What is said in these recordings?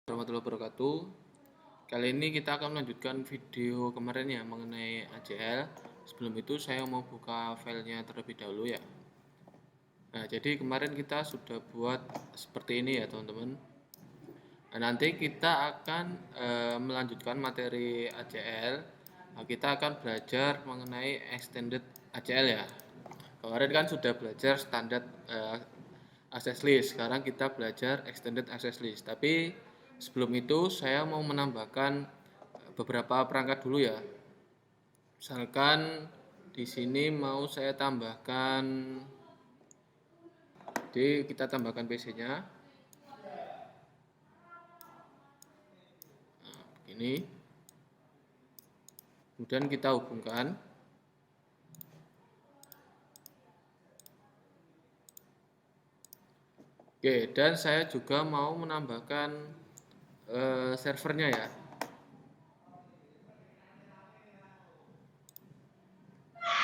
Warahmatullahi wabarakatuh. Kali ini kita akan melanjutkan video kemarin ya mengenai ACL. Sebelum itu saya mau buka filenya terlebih dahulu ya. Nah, jadi kemarin kita sudah buat seperti ini ya teman-teman. Nah, nanti kita akan melanjutkan materi ACL. Nah, kita akan belajar mengenai extended ACL ya. Kemarin kan sudah belajar standar access list. Sekarang kita belajar extended access list. Tapi sebelum itu saya mau menambahkan beberapa perangkat dulu ya. Misalkan di sini mau saya tambahkan, jadi kita tambahkan PC-nya. Nah, ini. Kemudian kita hubungkan. Oke, dan saya juga mau menambahkan servernya ya.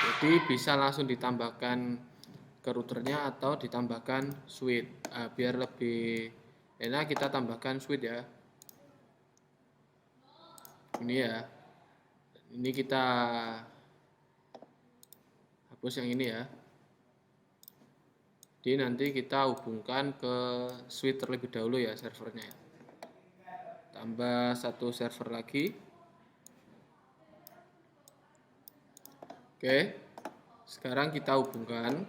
Jadi bisa langsung ditambahkan ke routernya atau ditambahkan switch. Biar lebih enak kita tambahkan switch ya. Ini ya. Ini kita hapus yang ini ya. Jadi nanti kita hubungkan ke switch terlebih dahulu ya servernya. Tambah satu server lagi. Oke. Sekarang kita hubungkan.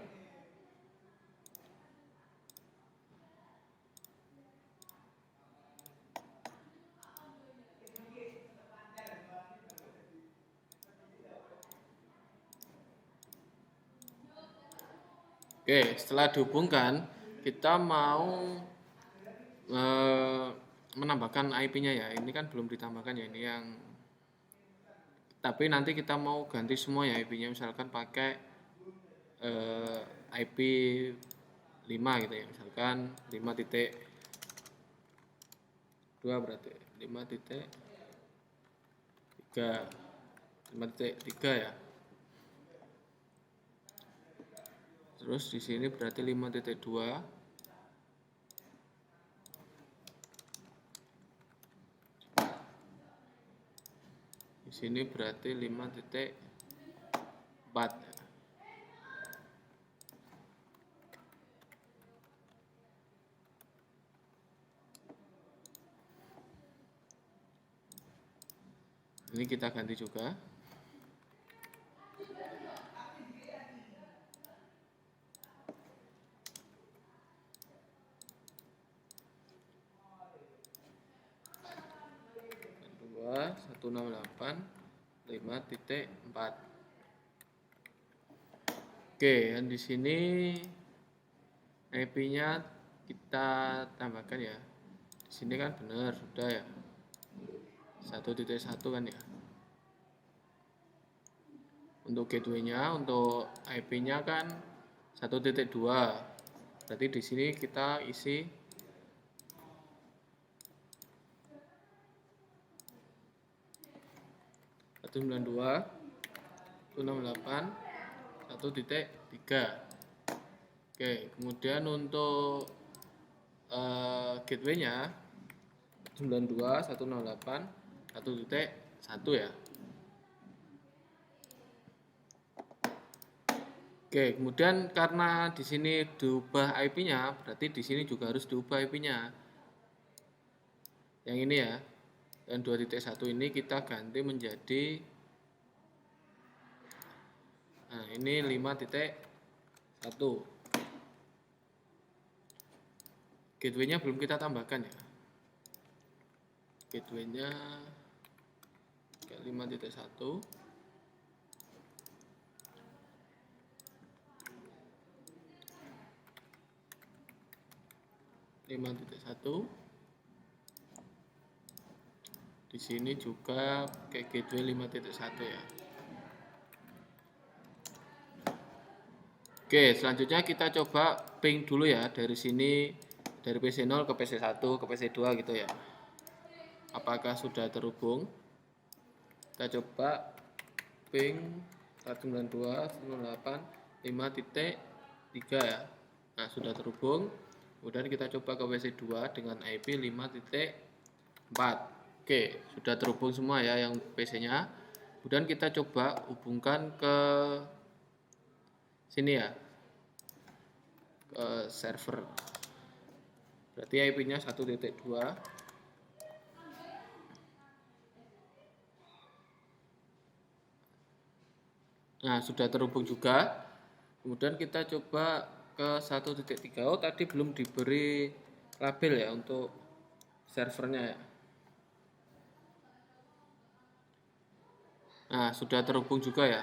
Oke, setelah dihubungkan, kita mau menambahkan IP-nya ya. Ini kan belum ditambahkan ya, ini yang tapi nanti kita mau ganti semua ya IP-nya, misalkan pakai IP 5 gitu ya, misalkan 5.2 berarti 5.3 ya. Terus di sini berarti 5.2. Di sini berarti 5.4. Ini kita ganti juga. Dua 168.5.4. Oke, dan di sini IP-nya kita tambahkan ya. Di sini kan benar sudah ya. 1.1 kan ya. Untuk gateway-nya, untuk IP-nya kan 1.2. Berarti di sini kita isi 192.168.1.3. Oke, kemudian untuk gateway-nya 92.168.1.1 ya. Oke, kemudian karena di sini diubah IP-nya, berarti di sini juga harus diubah IP-nya. Yang ini ya. Dan 2.1 ini kita ganti menjadi ini 5.1. Gateway-nya belum kita tambahkan ya. Gateway-nya 5.1. Di sini juga kayak gateway 5.1 ya. Oke, selanjutnya kita coba ping dulu ya dari sini, dari PC0 ke PC1 ke PC2 gitu ya. Apakah sudah terhubung? Kita coba ping 192.168.5.3 ya. Nah, sudah terhubung. Kemudian kita coba ke PC2 dengan IP 5.1. 4. Oke, sudah terhubung semua ya yang PC-nya. Kemudian kita coba hubungkan ke sini ya, ke server. Berarti IP-nya 1.2. Nah, sudah terhubung juga. Kemudian kita coba ke 1.3. Oh, tadi belum diberi label ya untuk servernya ya. Nah, sudah terhubung juga ya.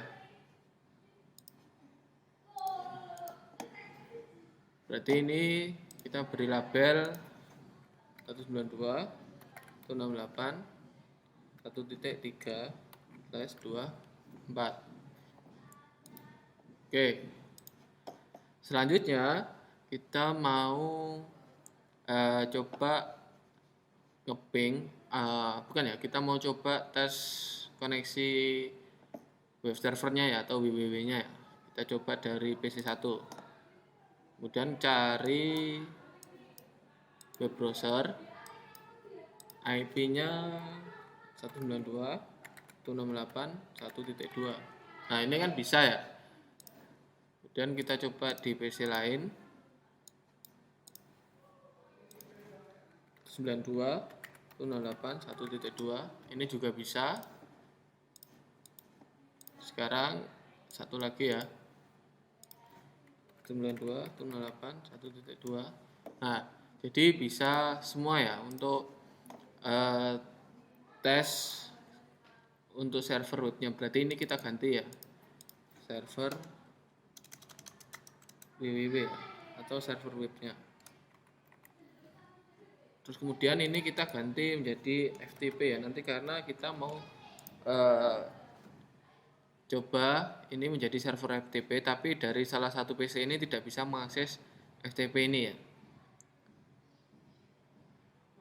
Berarti ini kita beri label 192 168 1.3/24. Oke. Selanjutnya kita mau coba ngeping, bukan ya, kita mau coba tes koneksi web servernya ya atau www-nya ya. Kita coba dari PC1. Kemudian cari web browser, IP-nya 192.168.1.2. Nah, ini kan bisa ya. Kemudian kita coba di PC lain 92.168.1.2. Ini juga bisa. Sekarang satu lagi ya, 92.168.1.2. Nah, jadi bisa semua ya untuk tes untuk server webnya. Berarti ini kita ganti ya, server www atau server webnya. Terus kemudian ini kita ganti menjadi FTP ya, nanti karena kita mau coba ini menjadi server FTP, tapi dari salah satu PC ini tidak bisa mengakses FTP ini ya.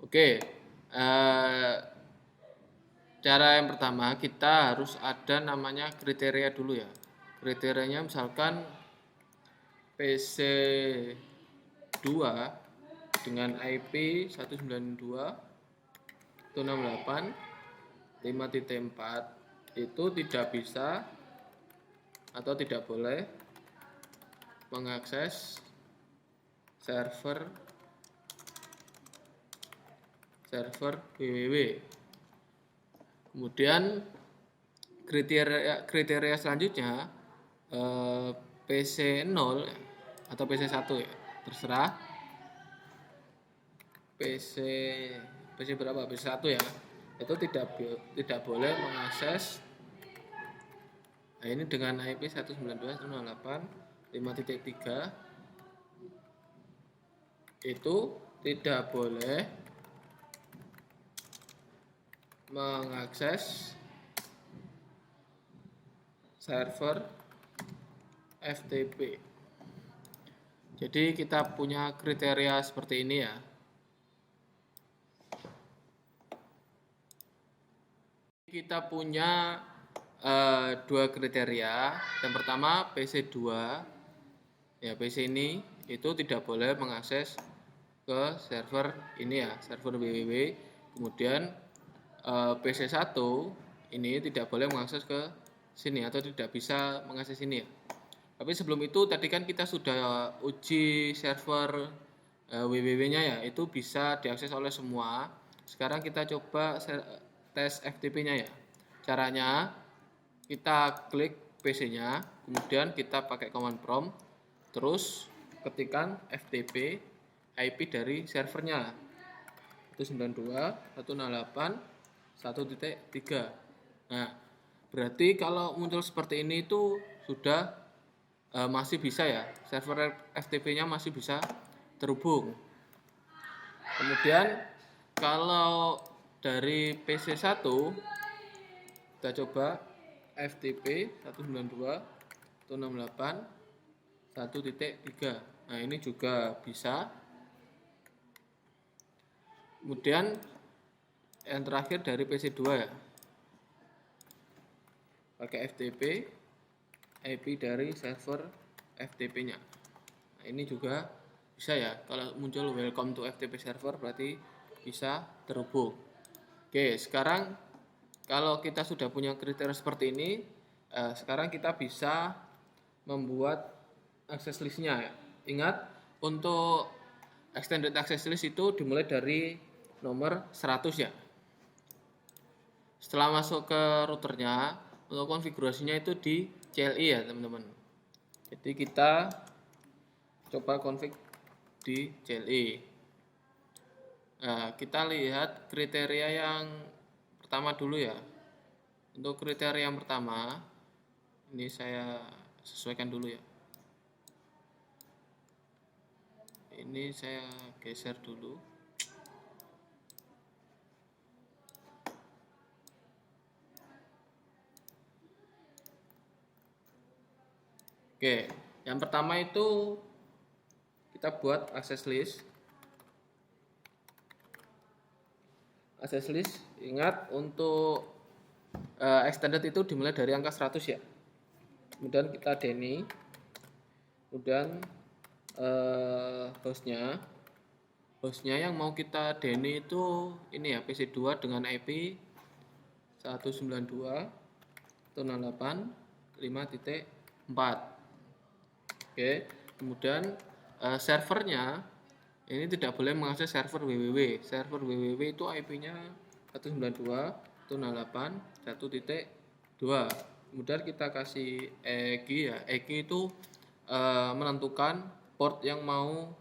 Oke, cara yang pertama kita harus ada namanya kriteria dulu ya. Kriterianya misalkan PC 2 dengan IP 192.168.5.4 itu tidak bisa atau tidak boleh mengakses server www. Kemudian kriteria selanjutnya PC 0 atau PC 1 ya, terserah. PC berapa? PC 1 ya. Itu tidak boleh mengakses. Nah, ini dengan IP 192.168.5.3 itu tidak boleh mengakses server FTP. Jadi kita punya kriteria seperti ini ya. Kita punya dua kriteria. Yang pertama PC 2 ya, PC ini itu tidak boleh mengakses ke server ini ya, server www. Kemudian PC 1 ini tidak boleh mengakses ke sini atau tidak bisa mengakses ini ya. Tapi sebelum itu tadi kan kita sudah uji server www-nya ya, itu bisa diakses oleh semua. Sekarang kita coba tes FTP-nya ya. Caranya kita klik PC-nya, kemudian kita pakai command prompt, terus ketikkan FTP IP dari servernya itu 92.168.1.3. Nah, berarti kalau muncul seperti ini itu sudah masih bisa ya, server FTP-nya masih bisa terhubung. Kemudian kalau dari PC 1 kita coba FTP 192.168.1.3. Nah, ini juga bisa. Kemudian yang terakhir dari PC 2 ya, pakai FTP IP dari server FTP-nya. Nah, ini juga bisa ya. Kalau muncul welcome to FTP server berarti bisa terhubung. Oke, sekarang kalau kita sudah punya kriteria seperti ini, sekarang kita bisa membuat access list-nya ya. Ingat, untuk extended access list itu dimulai dari nomor 100 ya. Setelah masuk ke routernya, untuk konfigurasinya itu di CLI ya teman-teman. Jadi kita coba config di CLI. Nah, kita lihat kriteria yang pertama dulu ya. Untuk kriteria yang pertama, ini saya sesuaikan dulu ya. Ini saya geser dulu. Oke, yang pertama itu kita buat access list. Access list, ingat untuk extended itu dimulai dari angka 100 ya. Kemudian kita deny, kemudian hostnya yang mau kita deny itu ini ya, PC2 dengan IP 192.168.5.4. Oke, kemudian servernya ini tidak boleh mengakses server www. Server www itu IP-nya 192.168.1.2. Kemudian kita kasih EG ya. EG itu menentukan port yang mau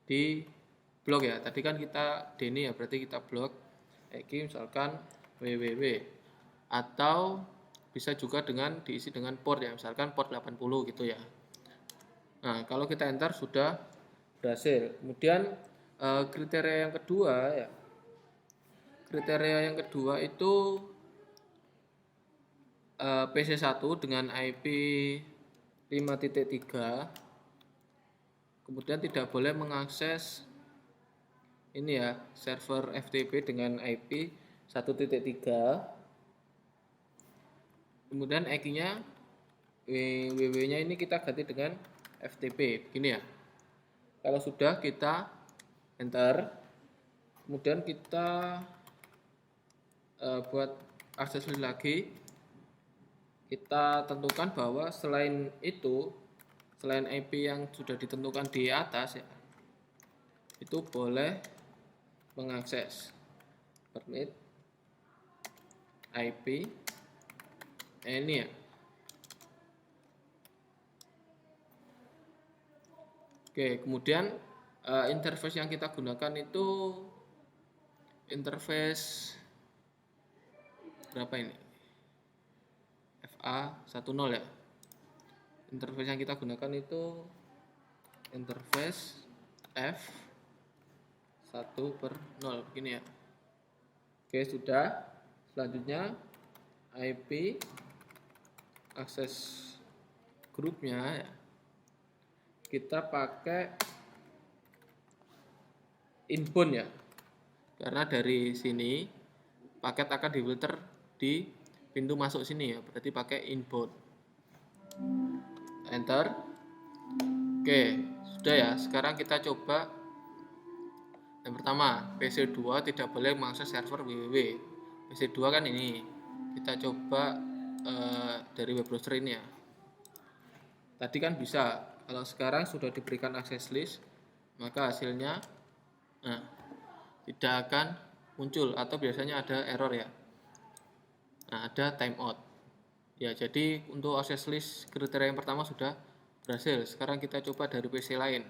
di blok ya. Tadi kan kita deny ya, berarti kita blok EG misalkan www. Atau bisa juga dengan diisi dengan port ya, misalkan port 80 gitu ya. Nah, kalau kita enter sudah berhasil. Kemudian kriteria yang kedua ya. Kriteria yang kedua itu PC1 dengan IP 5.3. Kemudian tidak boleh mengakses ini ya, server FTP dengan IP 1.3. Kemudian EG-nya www-nya ini kita ganti dengan FTP begini ya. Kalau sudah kita enter, kemudian kita buat akses list lagi. Kita tentukan bahwa selain itu, selain IP yang sudah ditentukan di atas ya, itu boleh mengakses permit IP ini ya. Oke, kemudian interface yang kita gunakan itu interface berapa ini? FA10 ya. Interface yang kita gunakan itu interface F1/0 begini ya. Oke, sudah. Selanjutnya IP akses grupnya ya. Kita pakai inbound ya, karena dari sini paket akan difilter di pintu masuk sini ya, berarti pakai inbound. Enter. Oke, sudah ya. Sekarang kita coba yang pertama, PC2 tidak boleh mengakses server www. PC2 kan ini. Kita coba dari web browser ini ya. Tadi kan bisa. Kalau sekarang sudah diberikan access list, maka hasilnya tidak akan muncul atau biasanya ada error ya. Nah, ada timeout. Ya, jadi untuk access list kriteria yang pertama sudah berhasil. Sekarang kita coba dari PC lain.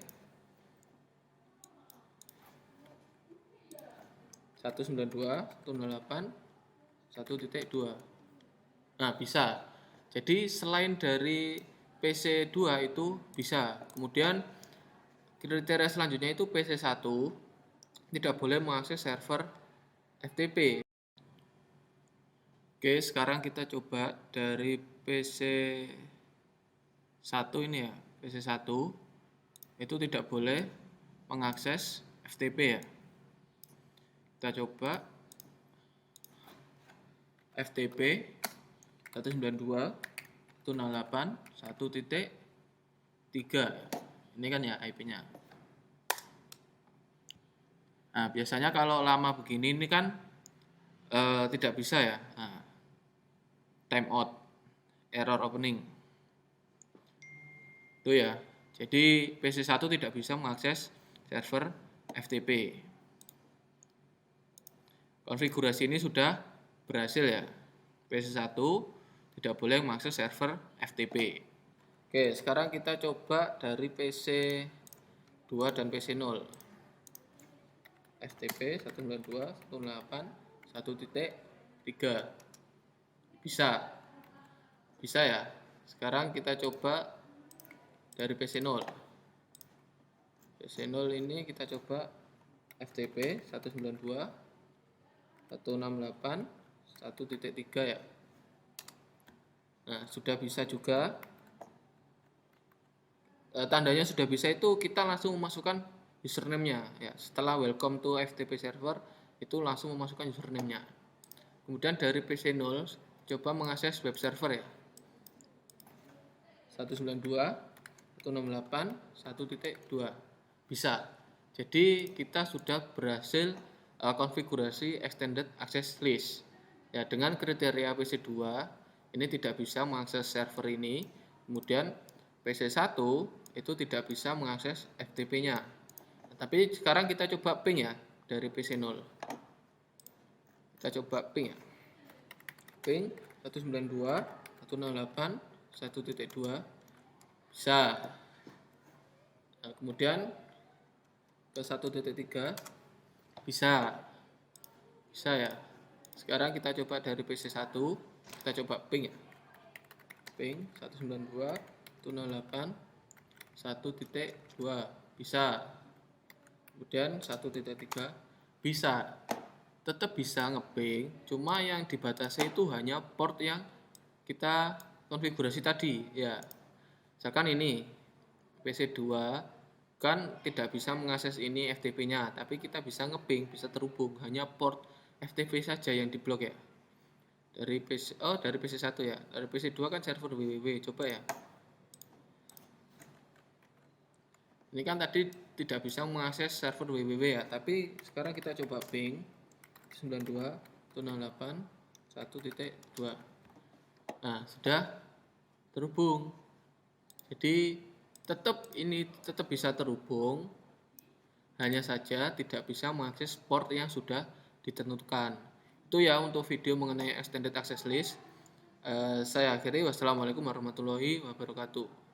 192.168.1.2. Nah, bisa. Jadi selain dari PC2 itu bisa. Kemudian kriteria selanjutnya itu PC1 tidak boleh mengakses server FTP. Oke, sekarang kita coba dari PC1 ini ya. PC1 itu tidak boleh mengakses FTP ya. Kita coba FTP 192.168.1.3. Ini kan ya IP-nya. Nah, biasanya kalau lama begini ini kan tidak bisa ya. Nah, timeout, error opening. Itu ya. Jadi PC1 tidak bisa mengakses server FTP. Konfigurasi ini sudah berhasil ya. PC1 tidak boleh mengakses server FTP. Oke, sekarang kita coba dari PC2 dan PC0. FTP 192.168.1.3. Bisa ya. Sekarang kita coba dari PC0. PC0 ini kita coba FTP 192.168.1.3 ya. Nah, sudah bisa juga. Tandanya sudah bisa itu kita langsung memasukkan username-nya ya. Setelah welcome to FTP server itu langsung memasukkan username-nya. Kemudian dari PC0 coba mengakses web server ya. 192.168.1.2 bisa. Jadi kita sudah berhasil konfigurasi extended access list. Ya, dengan kriteria PC2 ini tidak bisa mengakses server ini. Kemudian PC1 itu tidak bisa mengakses FTP-nya. Tapi sekarang kita coba ping ya dari PC0. Kita coba ping ya. Ping 192.168.1.2 bisa. Nah, kemudian ke 1.3 bisa ya. Sekarang kita coba dari PC1, kita coba ping ya. Ping 192.168.1.2 bisa. Kemudian 1.3 bisa. Tetap bisa ngeping, cuma yang dibatasi itu hanya port yang kita konfigurasi tadi ya. Misalkan ini PC2 kan tidak bisa mengakses ini FTP-nya, tapi kita bisa ngeping, bisa terhubung, hanya port FTP saja yang diblok ya. Dari PC1 ya. Dari PC2 kan server www, coba ya. Ini kan tadi tidak bisa mengakses server www ya, tapi sekarang kita coba ping 92.168.1.2. Nah, sudah terhubung. Jadi tetap bisa terhubung, hanya saja tidak bisa mengakses port yang sudah ditentukan. Itu ya untuk video mengenai extended access list. Saya akhiri. Wassalamualaikum warahmatullahi wabarakatuh.